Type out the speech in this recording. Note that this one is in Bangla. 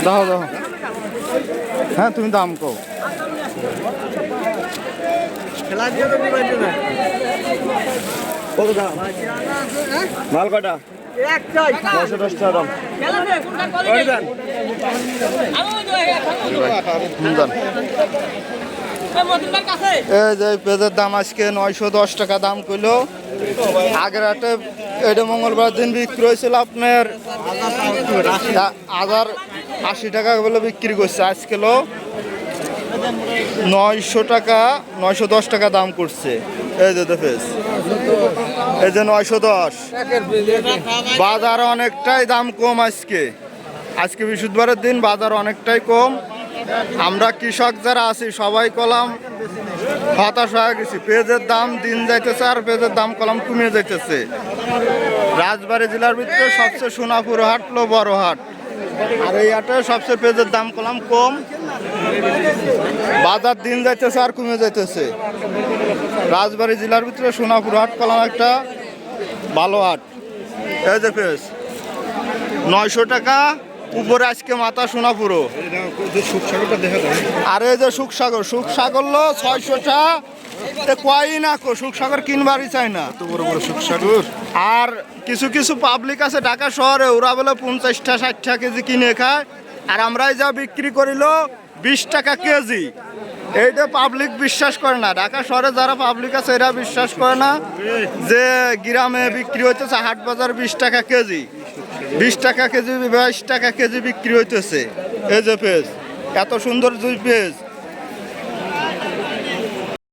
দাও দাও, হ্যাঁ তুমি দাম কও। কত দাম? মাল কটা? 910 টাকা দাম। এই যে পেঁয়াজের দাম আজকে 910 টাকা দাম কইলো। আগের হাটে এটা মঙ্গলবার দিন বিক্রি হয়েছিল আপনার 1080 টাকা বলে বিক্রি করছে। আজকে 900 টাকা 910 টাকা দাম করছে। এই যে দেখেস, এই যে 910। বাজার অনেকটাই দাম কম আজকে। আজকে বৃহস্পতিবারের দিন বাজার অনেকটাই কম। আমরা কৃষক যারা আছি সবাই কলাম হতাশ হয়ে গেছি। পেঁয়াজের দাম দিন যাইতেছে আর পেঁয়াজের দাম কলাম কমে যাইতেছে। রাজবাড়ী জেলার ভিতরে সবচেয়ে সোনাপুর হাট হলো বড় হাট, আর এই হাটে সবচেয়ে পেঁয়াজের দাম কলাম কম। বাজার দিন যাইতেছে আর কমে যাইতেছে। রাজবাড়ী জেলার ভিতরে সোনাপুর হাট কলাম একটা ভালো হাট। এই যে পেঁয়াজ 900 টাকা উপরে আজকে মাথা সোনাপুরো। আর এই যে সুখসাগর, সুখসাগর লো 600 টাকা কয়ই না কো, সুখসাগর কিনবারই চাই না তো বড় বড় সুখসাগর। আর কিছু কিছু পাবলিক আছে ঢাকা শহরে, ওরা বলে 50টা 60টা কেজি কিনে খায়, আর আমরাই যা বিক্রি করিল 20 টাকা কেজি। এইটা পাবলিক বিশ্বাস করে না। ঢাকা শহরে যারা পাবলিক আছে এরা বিশ্বাস করে না যে গ্রামে বিক্রি হইতেছে হাট বাজার 20 টাকা কেজি, 20 টাকা কেজি 22 টাকা কেজি বিক্রি হইতেছে। এই যে পেঁয়াজ এত সুন্দর পেঁয়াজ